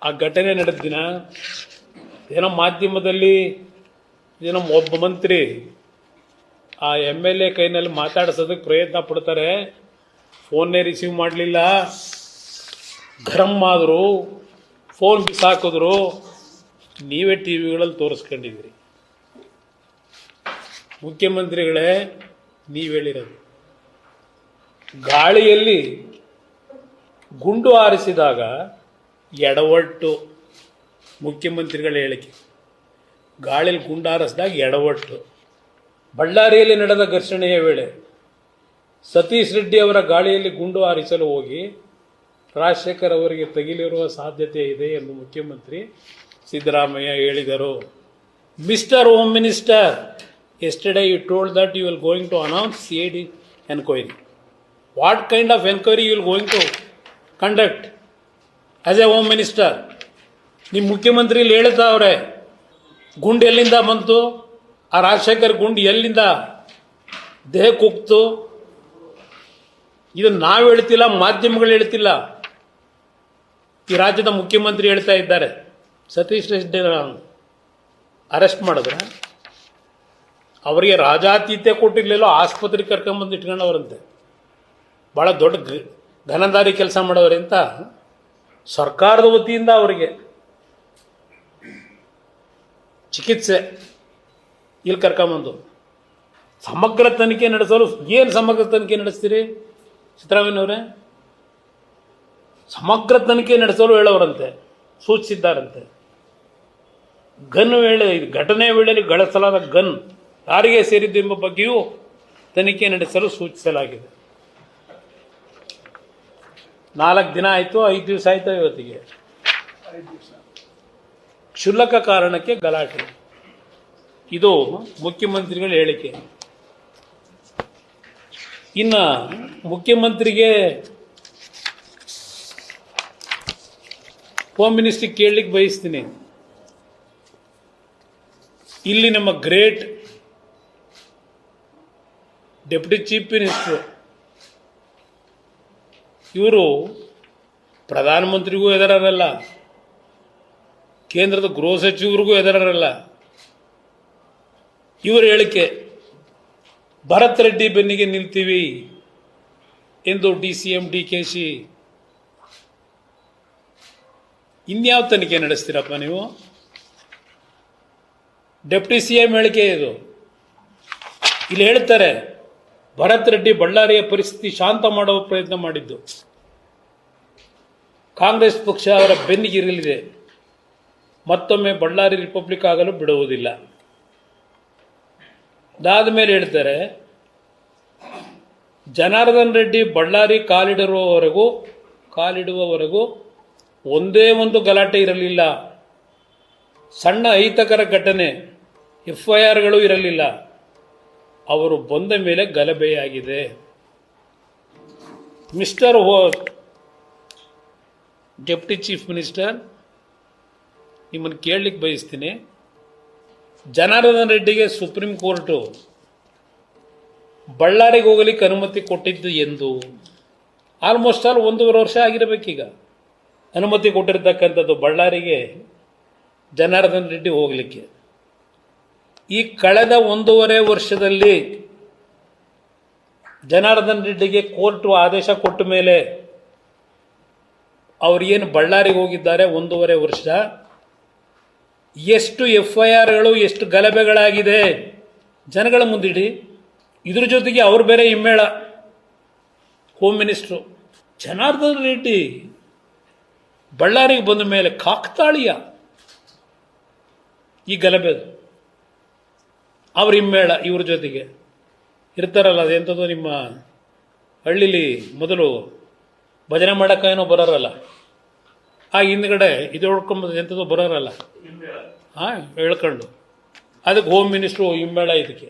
ಆ ಘಟನೆ ನಡೆದ ದಿನ ಏನೋ ಮಾಧ್ಯಮದಲ್ಲಿ ಏನೋ ಒಬ್ಬ ಮಂತ್ರಿ ಆ MLA ಕೈನಲ್ಲಿ ಮಾತಾಡಿಸೋದಕ್ಕೆ ಪ್ರಯತ್ನ ಪಡ್ತಾರೆ, ಫೋನ್ನೇ ರಿಸೀವ್ ಮಾಡಲಿಲ್ಲ, ಗರಂ ಆದರು, ಫೋನ್ ಬಿಸಾಕಿದ್ರು. ನೀವೇ ಟಿವಿಗಳಲ್ಲಿ ತೋರಿಸ್ಕೊಂಡಿದ್ದೀರಿ. ಮುಖ್ಯಮಂತ್ರಿಗಳೇ, ನೀವು ಹೇಳಿರೋದು ಗಾಳಿಯಲ್ಲಿ ಗುಂಡು ಹಾರಿಸಿದಾಗ ಎಡವಟ್ಟು. ಮುಖ್ಯಮಂತ್ರಿಗಳ ಹೇಳಿಕೆ, ಗಾಳಿಯಲ್ಲಿ ಗುಂಡು ಹಾರಿಸಿದಾಗ ಎಡವಟ್ಟು. ಬಳ್ಳಾರಿಯಲ್ಲಿ ನಡೆದ ಘರ್ಷಣೆಯ ವೇಳೆ ಸತೀಶ್ ರೆಡ್ಡಿ ಅವರ ಗಾಳಿಯಲ್ಲಿ ಗುಂಡು ಹಾರಿಸಲು ಹೋಗಿ ರಾಜಶೇಖರ್ ಅವರಿಗೆ ತಗುಲಿರುವ ಸಾಧ್ಯತೆ ಇದೆ ಎಂದು ಮುಖ್ಯಮಂತ್ರಿ ಸಿದ್ದರಾಮಯ್ಯ ಹೇಳಿದರು. Mister home minister, yesterday you told that you will going to announce CID enquiry. What kind of enquiry you will going to conduct as a home minister? ನಿಮ್ಮ ಮುಖ್ಯಮಂತ್ರಿ ಹೇಳ್ತಾ ಅವ್ರೆ, ಗುಂಡು ಎಲ್ಲಿಂದ ಬಂತು, ಆ ರಾಜಶೇಖರ್ ಗುಂಡು ಎಲ್ಲಿಂದ ದೇಹಕ್ಕೆ ಹೋಗ್ತು, ಇದು ನಾವು ಹೇಳ್ತಿಲ್ಲ, ಮಾಧ್ಯಮಗಳು ಹೇಳ್ತಿಲ್ಲ, ಈ ರಾಜ್ಯದ ಮುಖ್ಯಮಂತ್ರಿ ಹೇಳ್ತಾ ಇದ್ದಾರೆ. ಸತೀಶ್ ರೆಡ್ಡಿ ಅರೆಸ್ಟ್ ಮಾಡಿದ್ರೆ ಅವರಿಗೆ ರಾಜಾತೀತ್ಯ ಕೊಟ್ಟಿರ್ಲಿಲ್ಲ, ಆಸ್ಪತ್ರೆಗೆ ಕರ್ಕೊಂಬಂದು ಇಟ್ಕೊಂಡವರಂತೆ. ಭಾಳ ದೊಡ್ಡ ಘನದಾರಿ ಕೆಲಸ ಮಾಡೋರೆ ಅಂತ ಸರ್ಕಾರದ ವತಿಯಿಂದ ಅವರಿಗೆ ಚಿಕಿತ್ಸೆ ಇಲ್ಲಿ ಕರ್ಕೊಂಬಂದು ಸಮಗ್ರ ತನಿಖೆ ನಡೆಸಲು. ಏನು ಸಮಗ್ರ ತನಿಖೆ ನಡೆಸ್ತೀರಿ ಸಿದ್ದರಾಮಯ್ಯನವರೇ? ಸಮಗ್ರ ತನಿಖೆ ನಡೆಸಲು ಹೇಳೋರಂತೆ, ಸೂಚಿಸಿದ್ದಾರಂತೆ. ಗನ್ ವೇಳೆ, ಘಟನೆ ವೇಳೆಯಲ್ಲಿ ಗಳಿಸಲಾದ ಗನ್ ಯಾರಿಗೆ ಸೇರಿದ್ದು ಎಂಬ ಬಗ್ಗೆಯೂ ತನಿಖೆ ನಡೆಸಲು ಸೂಚಿಸಲಾಗಿದೆ. 4 ದಿನ ಆಯಿತು, 5 ದಿವಸ ಆಯಿತು ಇವತ್ತಿಗೆ. ಕ್ಷುಲ್ಲಕ ಕಾರಣಕ್ಕೆ ಗಲಾಟೆ. ಇದು ಮುಖ್ಯಮಂತ್ರಿಗಳ ಹೇಳಿಕೆ. ಇನ್ನು ಮುಖ್ಯಮಂತ್ರಿಗೆ ಹೋಮ್ ಮಿನಿಸ್ಟ್ರಿ ಕೇಳಲಿಕ್ಕೆ ಬಯಸ್ತೀನಿ. ಇಲ್ಲಿ ನಮ್ಮ ಗ್ರೇಟ್ ಡೆಪ್ಯೂಟಿ ಚೀಫ್ ಮಿನಿಸ್ಟರ್ ಇವರು ಪ್ರಧಾನಮಂತ್ರಿಗೂ ಎದುರಲ್ಲ, ಕೇಂದ್ರದ ಗೃಹ ಸಚಿವರಿಗೂ ಎದುರಲ್ಲ. ಇವರ ಹೇಳಿಕೆ, ಭರತ್ ರೆಡ್ಡಿ ಬೆನ್ನಿಗೆ ನಿಲ್ತೀವಿ ಎಂದು DCM DKC. ಇನ್ಯಾವ ತನಿಖೆ ನಡೆಸ್ತೀರಪ್ಪ ನೀವು? ಡೆಪ್ಟಿ CM ಹೇಳಿಕೆ ಇದು. ಇಲ್ಲಿ ಹೇಳ್ತಾರೆ, ಭರತ್ ರೆಡ್ಡಿ ಬಳ್ಳಾರಿಯ ಪರಿಸ್ಥಿತಿ ಶಾಂತ ಮಾಡುವ ಪ್ರಯತ್ನ ಮಾಡಿದ್ದು, ಕಾಂಗ್ರೆಸ್ ಪಕ್ಷ ಅವರ ಬೆನ್ನಿಗಿರಲಿದೆ, ಮತ್ತೊಮ್ಮೆ ಬಳ್ಳಾರಿ ರಿಪಬ್ಲಿಕ್ ಆಗಲು ಬಿಡುವುದಿಲ್ಲ. ಅದಾದ ಮೇಲೆ ಹೇಳ್ತಾರೆ, ಜನಾರ್ದನ್ ರೆಡ್ಡಿ ಬಳ್ಳಾರಿ ಕಾಲಿಡುವವರೆಗೂ ಒಂದೇ ಒಂದು ಗಲಾಟೆ ಇರಲಿಲ್ಲ, ಸಣ್ಣ ಅಹಿತಕರ ಘಟನೆ FIRಗಳು ಇರಲಿಲ್ಲ, ಅವರು ಬಂದ ಮೇಲೆ ಗಲಭೆಯಾಗಿದೆ. ಮಿಸ್ಟರ್ ಡೆಪ್ಟಿ ಚೀಫ್ ಮಿನಿಸ್ಟರ್, ನಿಮ್ಮನ್ನು ಕೇಳಲಿಕ್ಕೆ ಬಯಸ್ತೀನಿ. ಜನಾರ್ದನ್ ರೆಡ್ಡಿಗೆ ಸುಪ್ರೀಂ ಕೋರ್ಟು ಬಳ್ಳಾರಿಗೆ ಹೋಗಲಿಕ್ಕೆ ಅನುಮತಿ ಕೊಟ್ಟಿದ್ದು ಎಂದು? ಆಲ್ಮೋಸ್ಟ್ 1.5 ವರ್ಷ ಆಗಿರಬೇಕೀಗ ಅನುಮತಿ ಕೊಟ್ಟಿರ್ತಕ್ಕಂಥದ್ದು ಬಳ್ಳಾರಿಗೆ ಜನಾರ್ದನ್ ರೆಡ್ಡಿ ಹೋಗಲಿಕ್ಕೆ. ಈ ಕಳೆದ 1.5 ವರ್ಷದಲ್ಲಿ ಜನಾರ್ದನ್ ರೆಡ್ಡಿಗೆ ಕೋರ್ಟ್ ಆದೇಶ ಕೊಟ್ಟ ಮೇಲೆ ಅವ್ರೇನು ಬಳ್ಳಾರಿಗೆ ಹೋಗಿದ್ದಾರೆ 1.5 ವರ್ಷ, ಎಷ್ಟು FIRಗಳು, ಎಷ್ಟು ಗಲಭೆಗಳಾಗಿದೆ ಜನಗಳ ಮುಂದಿಡಿ. ಇದ್ರ ಜೊತೆಗೆ ಅವ್ರು ಬೇರೆ ಹಿಮ್ಮೇಳ, ಹೋಮ್ ಮಿನಿಸ್ಟ್ರು. ಜನಾರ್ದನ್ ರೆಡ್ಡಿ ಬಳ್ಳಾರಿಗೆ ಬಂದ ಮೇಲೆ ಕಾಕ್ತಾಳೀಯ ಈ ಗಲಭೆದು. ಅವ್ರ ಹಿಮ್ಮೇಳ ಇವ್ರ ಜೊತೆಗೆ ಇರ್ತಾರಲ್ಲ, ಅದೆಂಥದ್ದು ನಿಮ್ಮ ಹಳ್ಳಿಲಿ ಮೊದಲು ಭಜನೆ ಮಾಡೋಕ್ಕೇನೋ ಬರೋರಲ್ಲ, ಆ ಹಿಂದ್ಗಡೆ ಇದು ಹೊಡ್ಕೊಂಬಂದು ಎಂಥದ್ದು ಬರೋರಲ್ಲ, ಹೇಳ್ಕೊಂಡು ಅದಕ್ಕೆ ಹೋಮ್ ಮಿನಿಸ್ಟ್ರು ಹಿಮ್ಮೇಳ ಇದಕ್ಕೆ.